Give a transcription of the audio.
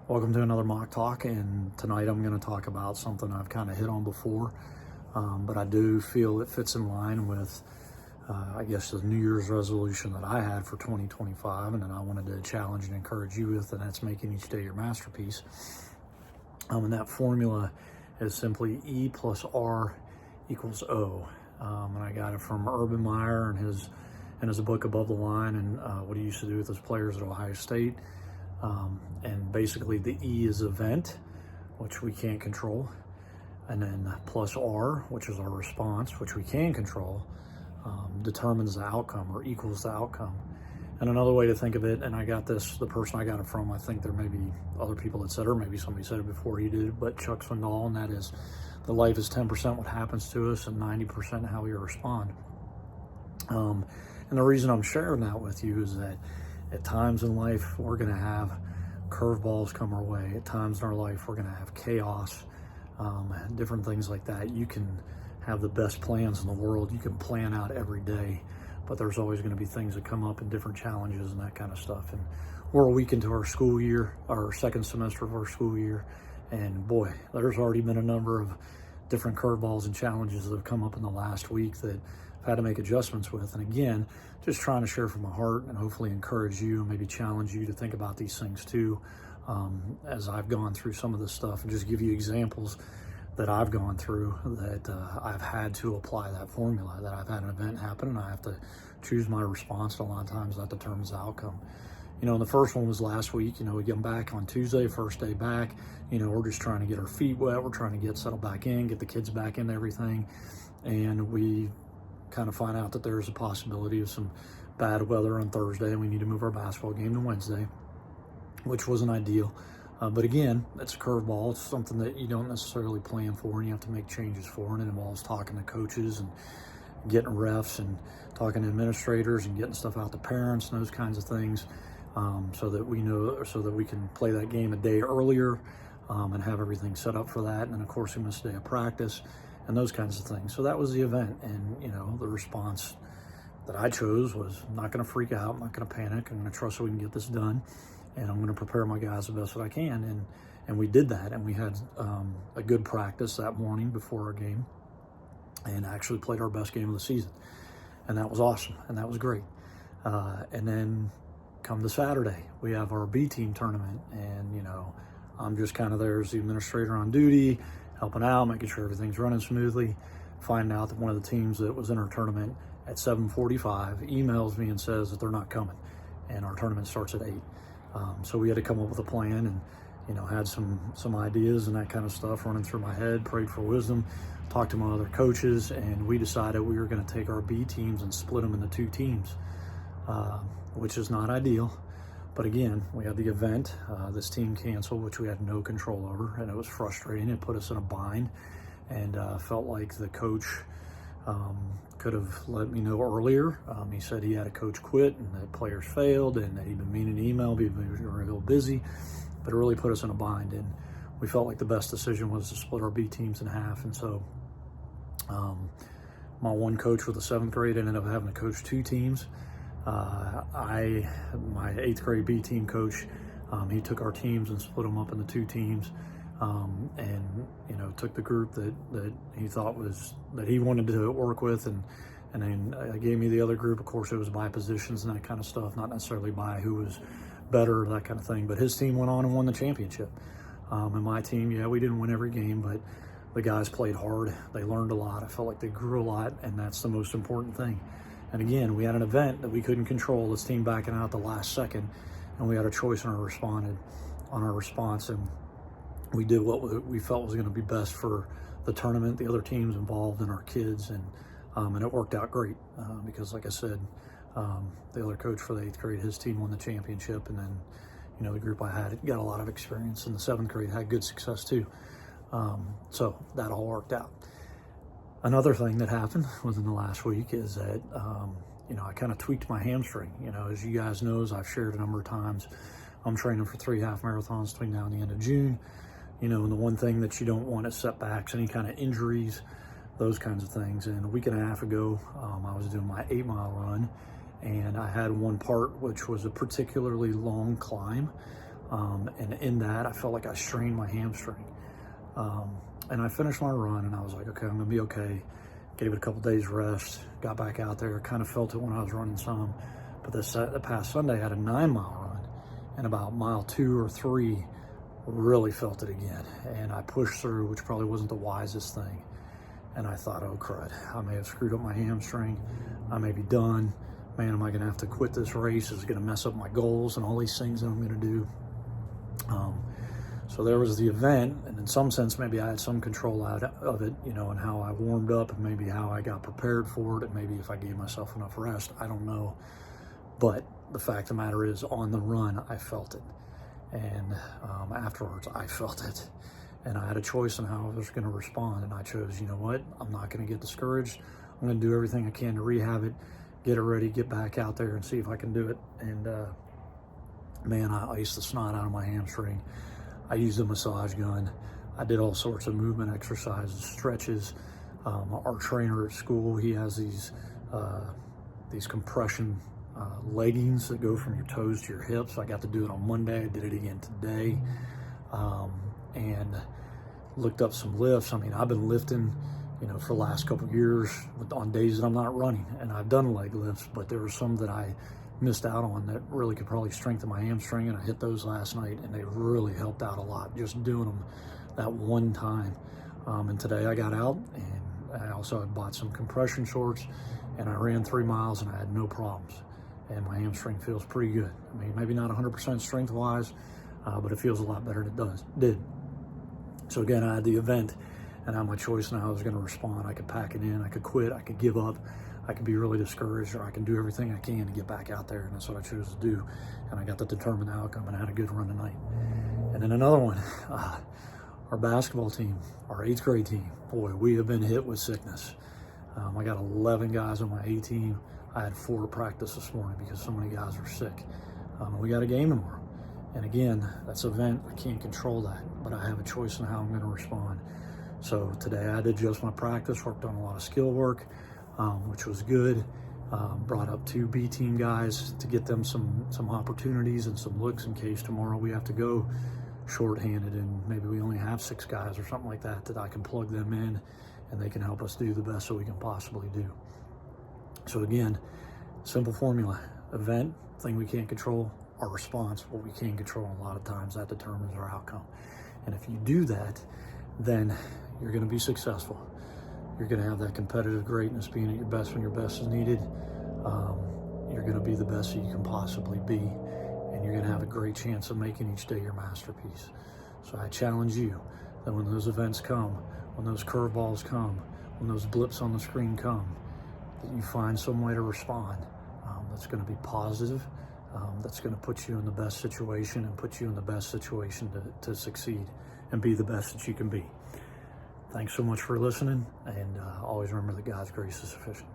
Welcome to another mock talk, and tonight I'm going to talk about something I've kind of hit on before, but I do feel it fits in line with, I guess, the New Year's resolution that I had for 2025, and then I wanted to challenge and encourage you with, and that's making each day your masterpiece. And that formula is simply E+R equals O, and I got it from Urban Meyer and his book Above the Line, and what he used to do with his players at Ohio State. And basically the E is event, which we can't control, and then plus R, which is our response, which we can control, determines the outcome or equals the outcome. And another way to think of it, and I got this, the person I got it from, I think there may be other people that said it, or maybe somebody said it before he did, but Chuck Swindoll, and that is that life is 10% what happens to us and 90% how we respond. And the reason I'm sharing that with you is that at times in life, we're going to have curveballs come our way. At times in our life, we're going to have chaos, different things like that. You can have the best plans in the world. You can plan out every day, but there's always going to be things that come up and different challenges and that kind of stuff. And we're a week into our school year, our second semester of our school year, and boy, there's already been a number of different curveballs and challenges that have come up in the last week that I've had to make adjustments with. And again, just trying to share from my heart and hopefully encourage you and maybe challenge you to think about these things too, as I've gone through some of this stuff, and just give you examples that I've gone through that I've had to apply that formula, that I've had an event happen and I have to choose my response, and a lot of times that determines the outcome. You know, and the first one was last week. You know, we get back on Tuesday, first day back. You know, we're just trying to get our feet wet. We're trying to get settled back in, get the kids back in, everything. And we kind of find out that there's a possibility of some bad weather on Thursday, and we need to move our basketball game to Wednesday, which wasn't ideal. But again, it's a curveball. It's something that you don't necessarily plan for, and you have to make changes for, and it involves talking to coaches and getting refs and talking to administrators and getting stuff out to parents and those kinds of things. So that we know, so that we can play that game a day earlier, and have everything set up for that. And then of course we missed a day of practice and those kinds of things. So that was the event. And you know, the response that I chose was, I'm not going to freak out. I'm not going to panic. I'm going to trust that we can get this done. And I'm going to prepare my guys the best that I can. And we did that. And we had a good practice that morning before our game, and actually played our best game of the season. And that was awesome. And that was great. And then come to Saturday, we have our B team tournament, and you know, I'm just kind of there as the administrator on duty, helping out, making sure everything's running smoothly. Find out that one of the teams that was in our tournament at 7:45 emails me and says that they're not coming, and our tournament starts at 8. So we had to come up with a plan, and you know, had some ideas and that kind of stuff running through my head. Prayed for wisdom, talked to my other coaches, and we decided we were going to take our B teams and split them into 2 teams. Which is not ideal. But again, we had the event, this team canceled, which we had no control over, and it was frustrating. It put us in a bind, and felt like the coach could have let me know earlier. He said he had a coach quit and that players failed and that he'd been meaning to email, we were real busy, but it really put us in a bind. And we felt like the best decision was to split our B teams in half. And so my one coach with the 7th grade ended up having to coach 2 teams. My 8th grade B team coach, he took our teams and split them up into 2 teams, and you know, took the group that he thought was that he wanted to work with, and then gave me the other group. Of course, it was by positions and that kind of stuff, not necessarily by who was better, that kind of thing. But his team went on and won the championship. And my team, yeah, we didn't win every game, but the guys played hard. They learned a lot. I felt like they grew a lot, and that's the most important thing. And again, we had an event that we couldn't control, this team backing out the last second, and we had a choice on our response, and we did what we felt was going to be best for the tournament, the other teams involved, and our kids, and it worked out great, because like I said, the other coach for the 8th grade, his team won the championship, and then you know, the group I had got a lot of experience, and the 7th grade had good success too. So that all worked out. Another thing that happened within the last week is that, you know, I kind of tweaked my hamstring. You know, as you guys know, as I've shared a number of times, I'm training for 3 half marathons between now and the end of June. You know, and the one thing that you don't want is setbacks, any kind of injuries, those kinds of things. And a week and a half ago, I was doing my 8-mile run, and I had one part which was a particularly long climb. And in that, I felt like I strained my hamstring. And I finished my run, and I was like, okay, I'm gonna be okay. Gave it a couple days rest, got back out there, kind of felt it when I was running some. But the past Sunday, I had a 9-mile run, and about mile 2 or 3, really felt it again. And I pushed through, which probably wasn't the wisest thing. And I thought, oh crud, I may have screwed up my hamstring. I may be done. Man, am I gonna have to quit this race? Is it gonna mess up my goals and all these things that I'm gonna do? So there was the event, and in some sense, maybe I had some control out of it, you know, and how I warmed up, and maybe how I got prepared for it, and maybe if I gave myself enough rest, I don't know. But the fact of the matter is, on the run, I felt it. And afterwards, I felt it. And I had a choice on how I was going to respond, and I chose, you know what, I'm not going to get discouraged. I'm going to do everything I can to rehab it, get it ready, get back out there and see if I can do it. And man, I iced the snot out of my hamstring. I used a massage gun. I did all sorts of movement exercises, stretches. Our trainer at school, he has these compression leggings that go from your toes to your hips. I got to do it on Monday. I did it again today. And looked up some lifts. I mean, I've been lifting, you know, for the last couple of years on days that I'm not running, and I've done leg lifts, but there were some that I missed out on that really could probably strengthen my hamstring, and I hit those last night, and they really helped out a lot, just doing them that one time. And today I got out, and I also had bought some compression shorts, and I ran 3 miles, and I had no problems. And my hamstring feels pretty good. I mean, maybe not 100% strength-wise, but it feels a lot better than it did. So again, I had the event, and I had my choice on how I was going to respond. I could pack it in, I could quit, I could give up, I could be really discouraged, or I can do everything I can to get back out there, and that's what I chose to do. And I got the determined outcome, and I had a good run tonight. And then another one, our basketball team, our 8th grade team, boy, we have been hit with sickness. I got 11 guys on my A team. I had 4 at practice this morning because so many guys are sick. We got a game tomorrow. And again, that's an event, I can't control that, but I have a choice on how I'm gonna respond. So today I had to adjust my practice, worked on a lot of skill work, which was good. Brought up 2 B team guys to get them some opportunities and some looks in case tomorrow we have to go shorthanded and maybe we only have 6 guys or something like that, that I can plug them in and they can help us do the best that we can possibly do. So again, simple formula: event, thing we can't control; our response, what we can control. A lot of times that determines our outcome. And if you do that, then you're going to be successful. You're going to have that competitive greatness, being at your best when your best is needed. You're going to be the best that you can possibly be, and you're going to have a great chance of making each day your masterpiece. So I challenge you that when those events come, when those curveballs come, when those blips on the screen come, that you find some way to respond that's going to be positive, that's going to put you in the best situation and put you in the best situation to succeed and be the best that you can be. Thanks so much for listening, and always remember that God's grace is sufficient.